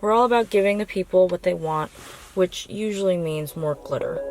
We're all about giving the people what they want, which usually means more glitter.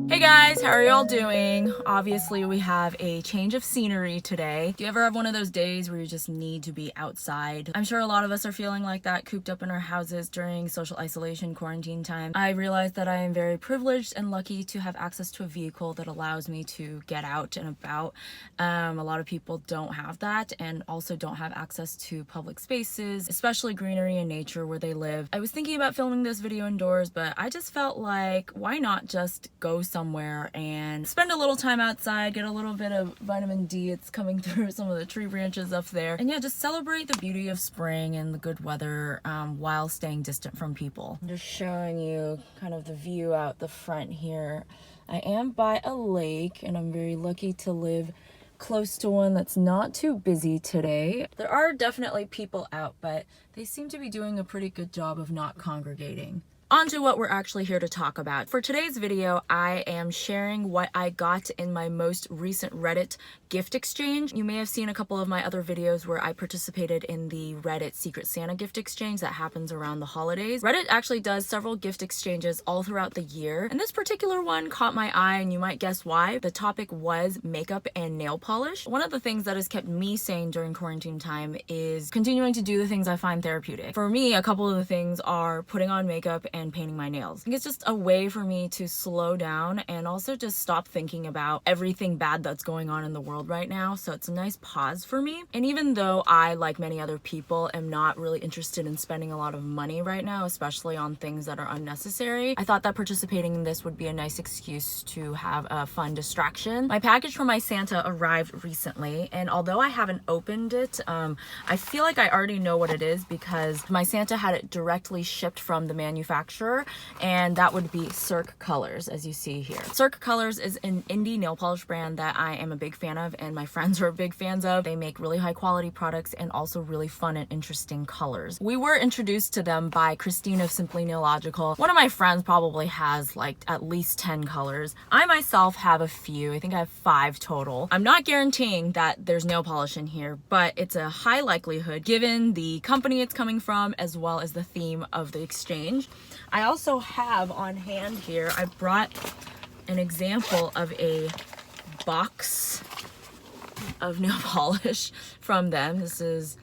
Hey guys, how are y'all doing? Obviously we have a change of scenery today. Do you ever have one of those days where you just need to be outside? I'm sure a lot of us are feeling like that, cooped up in our houses during social isolation quarantine time. I realize that I am very privileged and lucky to have access to a vehicle that allows me to get out and about. A lot of people don't have that and also don't have access to public spaces, especially greenery and nature where they live. I was thinking about filming this video indoors, but I just felt like, why not just go somewhere and spend a little time outside, get a little bit of vitamin D. It's coming through some of the tree branches up there. And yeah, just celebrate the beauty of spring and the good weather while staying distant from people. I'm just showing you kind of the view out the front here. I am by a lake and I'm very lucky to live close to one that's not too busy today. There are definitely people out, but they seem to be doing a pretty good job of not congregating. On to what we're actually here to talk about. For today's video, I am sharing what I got in my most recent Reddit gift exchange. You may have seen a couple of my other videos where I participated in the Reddit Secret Santa gift exchange that happens around the holidays. Reddit actually does several gift exchanges all throughout the year, and this particular one caught my eye, and you might guess why. The topic was makeup and nail polish. One of the things that has kept me sane during quarantine time is continuing to do the things I find therapeutic. For me, a couple of the things are putting on makeup and painting my nails. I think it's just a way for me to slow down and also just stop thinking about everything bad that's going on in the world right now. So it's a nice pause for me. And even though I, like many other people, am not really interested in spending a lot of money right now, especially on things that are unnecessary, I thought that participating in this would be a nice excuse to have a fun distraction. My package from my Santa arrived recently, and although I haven't opened it, I feel like I already know what it is because my Santa had it directly shipped from the manufacturer, and that would be Cirque Colors, as you see here. Cirque Colors is an indie nail polish brand that I am a big fan of and my friends are big fans of. They make really high quality products and also really fun and interesting colors. We were introduced to them by Christine of Simply Nailogical. One of my friends probably has like at least 10 colors. I myself have a few. I think I have 5 total. I'm not guaranteeing that there's nail polish in here, but it's a high likelihood given the company it's coming from as well as the theme of the exchange. I also have on hand here, I brought an example of a box of nail polish from them. This is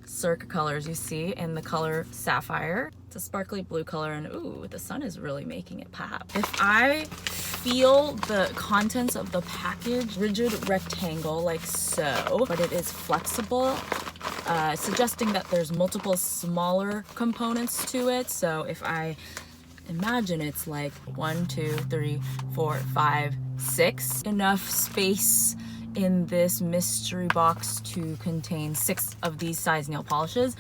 Cirque Colors, you see, in the color Sapphire. It's a sparkly blue color, and ooh, the sun is really making it pop. If I feel the contents of the package, rigid rectangle like so, but it is flexible, suggesting that there's multiple smaller components to it. So if I imagine it's like 1, 2, 3, 4, 5, 6, enough space in this mystery box to contain 6 of these size nail polishes.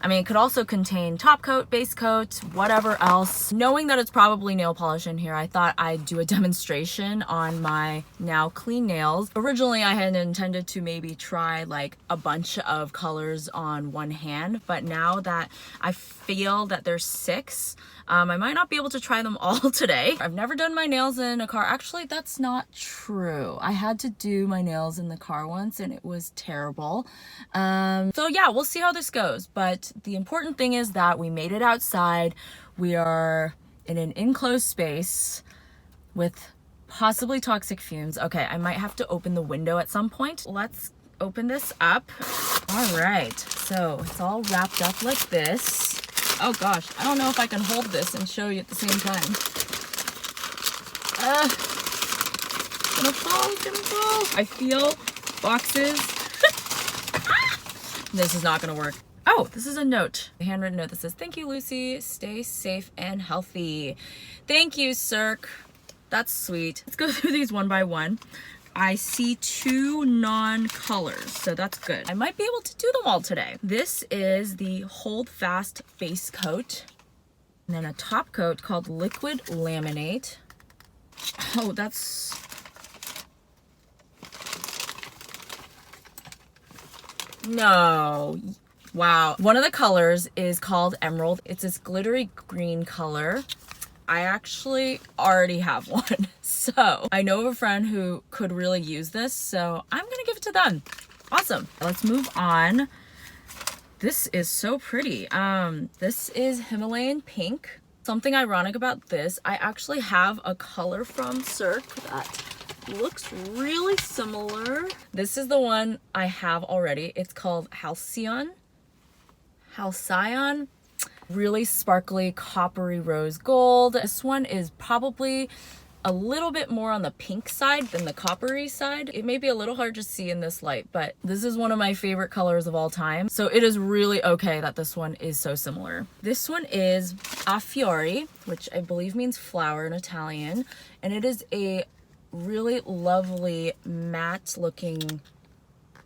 I mean, it could also contain top coat, base coat, whatever else. Knowing that it's probably nail polish in here, I thought I'd do a demonstration on my now clean nails. Originally, I had intended to maybe try like a bunch of colors on one hand, but now that I feel that there's 6, I might not be able to try them all today. I've never done my nails in a car. Actually, that's not true. I had to do my nails in the car once and it was terrible. So yeah, we'll see how this goes. But the important thing is that we made it outside. We are in an enclosed space with possibly toxic fumes. Okay, I might have to open the window at some point. Let's open this up. All right, so it's all wrapped up like this. Oh gosh, I don't know if I can hold this and show you at the same time. It's gonna fall, it's gonna fall. I feel boxes. This is not gonna work. Oh, this is a note, a handwritten note that says, "Thank you, Lucy. Stay safe and healthy." Thank you, Cirque. That's sweet. Let's go through these one by one. I see 2 non-colors, so that's good. I might be able to do them all today. This is the Hold Fast base coat, and then a top coat called Liquid Laminate. Oh, that's... No. Wow. One of the colors is called Emerald. It's this glittery green color. I actually already have one. So I know of a friend who could really use this, so I'm gonna give it to them. Awesome. Let's move on This is so pretty. This is Himalayan pink. Something ironic about this, I actually have a color from Cirque that looks really similar. This is the one I have already. It's called Halcyon. Really sparkly, coppery rose gold. This one is probably a little bit more on the pink side than the coppery side. It may be a little hard to see in this light, but this is one of my favorite colors of all time. So it is really okay that this one is so similar. This one is a fiori, which I believe means flower in Italian. And it is a really lovely matte looking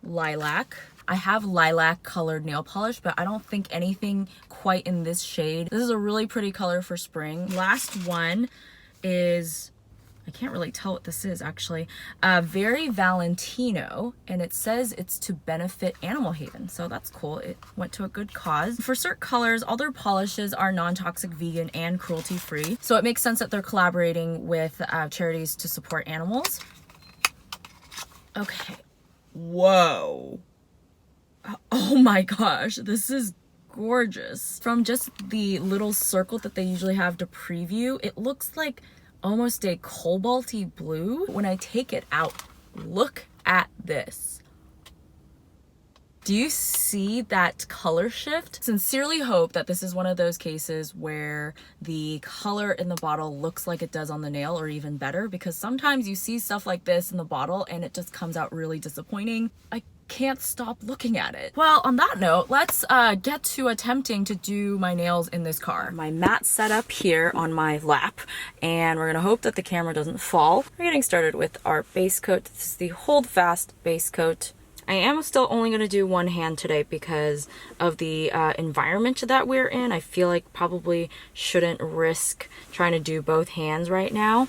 lilac. I have lilac colored nail polish, but I don't think anything quite in this shade. This is a really pretty color for spring. Last one is, I can't really tell what this is actually, Very Valentino, and it says it's to benefit Animal Haven, so that's cool. It went to a good cause. For Cirque colors, all their polishes are non-toxic, vegan, and cruelty-free, so it makes sense that they're collaborating with charities to support animals. Okay, whoa. Oh my gosh, this is gorgeous. From just the little circle that they usually have to preview, it looks like almost a cobalty blue. When I take it out, look at this. Do you see that color shift? Sincerely hope that this is one of those cases where the color in the bottle looks like it does on the nail, or even better, because sometimes you see stuff like this in the bottle and it just comes out really disappointing. I can't stop looking at it. Well, on that note, let's get to attempting to do my nails in this car. My mat set up here on my lap, and we're gonna hope that the camera doesn't fall. We're getting started with our base coat. This is the Hold Fast base coat. I am still only going to do one hand today because of the environment that we're in. I feel like probably shouldn't risk trying to do both hands right now.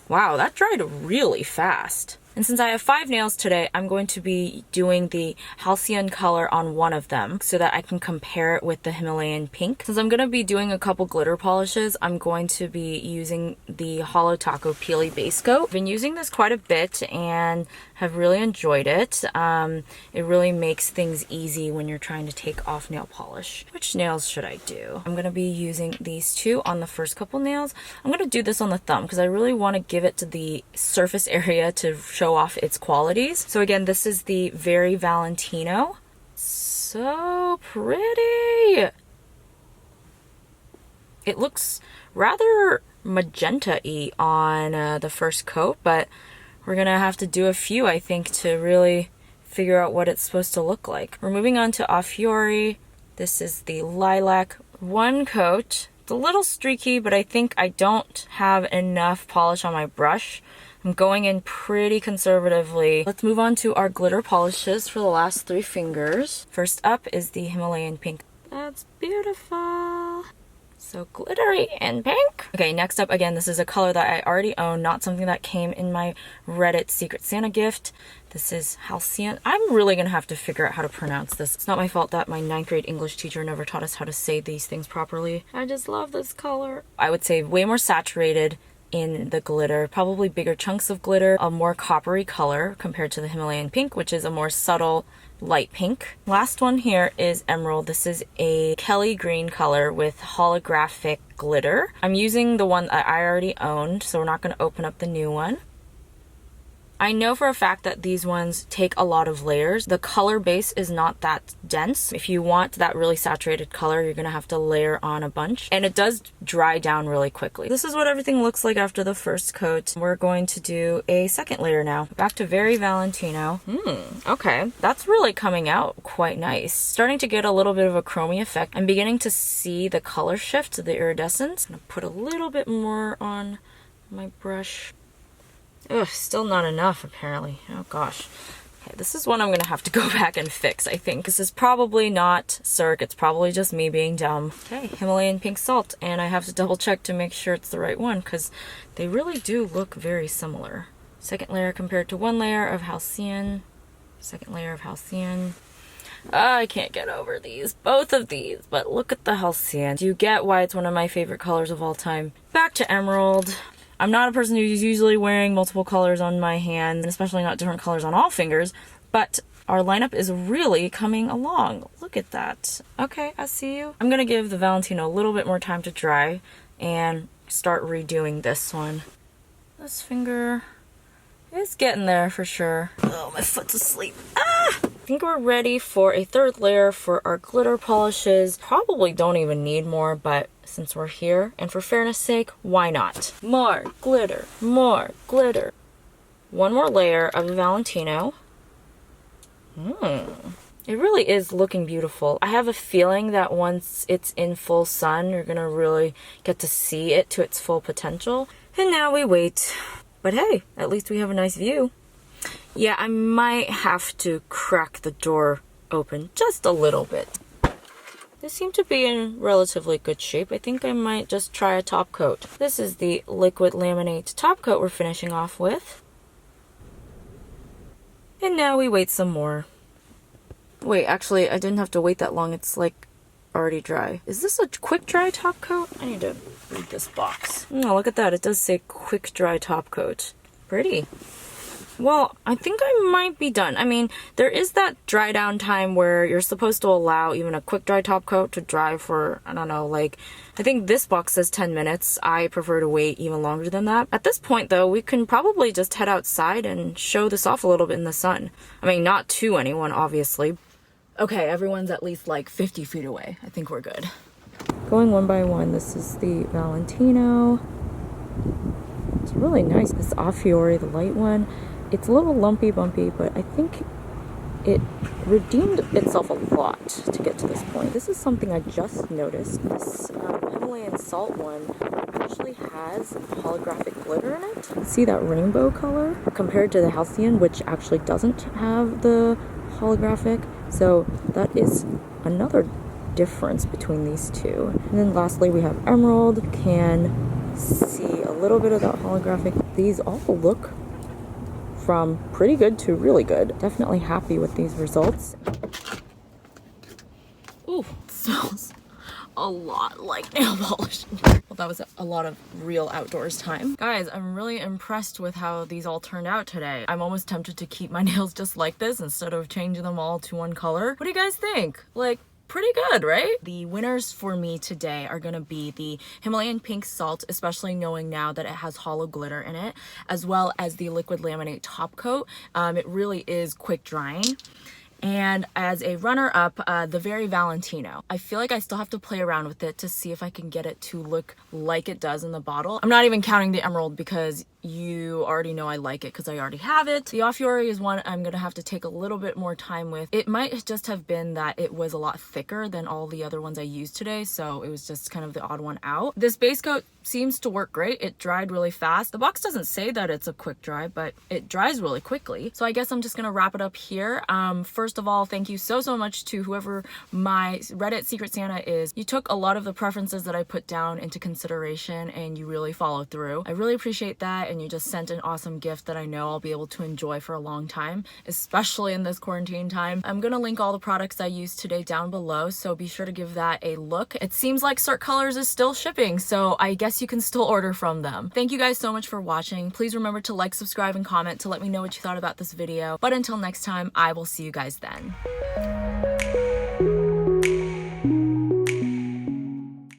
Wow, that dried really fast. And since I have 5 nails today, I'm going to be doing the Halcyon color on one of them so that I can compare it with the Himalayan pink. Since I'm going to be doing a couple glitter polishes, I'm going to be using the Holo Taco Peely base coat. I've been using this quite a bit and have really enjoyed it. It really makes things easy when you're trying to take off nail polish. Which nails should I do? I'm going to be using these two on the first couple nails. I'm going to do this on the thumb because I really want to give it to the surface area to show off its qualities. So again, this is the Very Valentino. So pretty. It looks rather magenta-y on the first coat, but we're gonna have to do a few, I think, to really figure out what it's supposed to look like. We're moving on to A Fiori. This is the lilac one coat. It's a little streaky, but I think I don't have enough polish on my brush. I'm going in pretty conservatively. Let's move on to our glitter polishes for the last 3 fingers. First up is the Himalayan pink. That's beautiful. So glittery and pink. Okay, next up, again, this is a color that I already own, not something that came in my Reddit Secret Santa gift. This is Halcyon. I'm really gonna have to figure out how to pronounce this. It's not my fault that my 9th grade English teacher never taught us how to say these things properly. I just love this color. I would say way more saturated in the glitter, probably bigger chunks of glitter, a more coppery color compared to the Himalayan pink, which is a more subtle light pink. Last one here is Emerald. This is a Kelly green color with holographic glitter. I'm using the one that I already owned, so we're not going to open up the new one. I know for a fact that these ones take a lot of layers. The color base is not that dense. If you want that really saturated color, you're gonna have to layer on a bunch, and it does dry down really quickly. This is what everything looks like after the first coat. We're going to do a second layer now. Back to Very Valentino. Okay, that's really coming out quite nice. Starting to get a little bit of a chromey effect. I'm beginning to see the color shift to the iridescence. I'm gonna put a little bit more on my brush. Ugh, still not enough apparently. Oh gosh. Okay, this is one I'm gonna have to go back and fix, I think. This is probably not Cirque, it's probably just me being dumb. Okay, Himalayan pink salt, and I have to double check to make sure it's the right one because they really do look very similar. Second layer compared to one layer of Halcyon. Second layer of Halcyon. I can't get over these, both of these, but look at the Halcyon. Do you get why it's one of my favorite colors of all time? Back to Emerald. I'm not a person who's usually wearing multiple colors on my hand, especially not different colors on all fingers, but our lineup is really coming along. Look at that. Okay, I see you. I'm gonna give the Valentino a little bit more time to dry and start redoing this one. This finger is getting there for sure. Oh, my foot's asleep. Ah! I think we're ready for a third layer for our glitter polishes. Probably don't even need more, but since we're here and for fairness sake, why not? More glitter, more glitter. One more layer of the Valentino. It really is looking beautiful. I have a feeling that once it's in full sun, you're gonna really get to see it to its full potential. And now we wait. But hey, at least we have a nice view. Yeah, I might have to crack the door open just a little bit. They seem to be in relatively good shape. I think I might just try a top coat. This is the liquid laminate top coat we're finishing off with. And now we wait some more. Wait, actually, I didn't have to wait that long. It's like already dry. Is this a quick dry top coat? I need to read this box. Oh, look at that. It does say quick dry top coat. Pretty. Well, I think I might be done. I mean, there is that dry down time where you're supposed to allow even a quick dry top coat to dry for, I don't know, like, I think this box says 10 minutes. I prefer to wait even longer than that. At this point, though, we can probably just head outside and show this off a little bit in the sun. I mean, not to anyone, obviously. Okay, everyone's at least like 50 feet away. I think we're good. Going one by one, this is the Valentino. It's really nice. This A Fiore, the light one. It's a little lumpy bumpy, but I think it redeemed itself a lot to get to this point. This is something I just noticed. This Himalayan salt one actually has holographic glitter in it. See that rainbow color? Compared to the Halcyon, which actually doesn't have the holographic. So that is another difference between these two. And then lastly, we have Emerald. Can see a little bit of that holographic. These all look from pretty good to really good. Definitely happy with these results. Ooh, it smells a lot like nail polish. Well, that was a lot of real outdoors time. Guys, I'm really impressed with how these all turned out today. I'm almost tempted to keep my nails just like this instead of changing them all to one color. What do you guys think? Like, pretty good, right? The winners for me today are gonna be the Himalayan pink salt, especially knowing now that it has hollow glitter in it, as well as the liquid laminate top coat. It really is quick drying. And as a runner-up, the Very Valentino. I feel like I still have to play around with it to see if I can get it to look like it does in the bottle. I'm not even counting the Emerald because you already know I like it because I already have it. The A Fiore is one I'm gonna have to take a little bit more time with. It might just have been that it was a lot thicker than all the other ones I used today, so it was just kind of the odd one out. This base coat seems to work great. It dried really fast. The box doesn't say that it's a quick dry, but it dries really quickly. So I guess I'm just gonna wrap it up here. First of all, thank you so much to whoever my Reddit Secret Santa is. You took a lot of the preferences that I put down into consideration and you really followed through. I really appreciate that, and you just sent an awesome gift that I know I'll be able to enjoy for a long time, especially in this quarantine time. I'm gonna link all the products I used today down below, so be sure to give that a look. It seems like Cert Colors is still shipping, so I guess you can still order from them. Thank you guys so much for watching. Please remember to like, subscribe, and comment to let me know what you thought about this video. But until next time, I will see you guys then.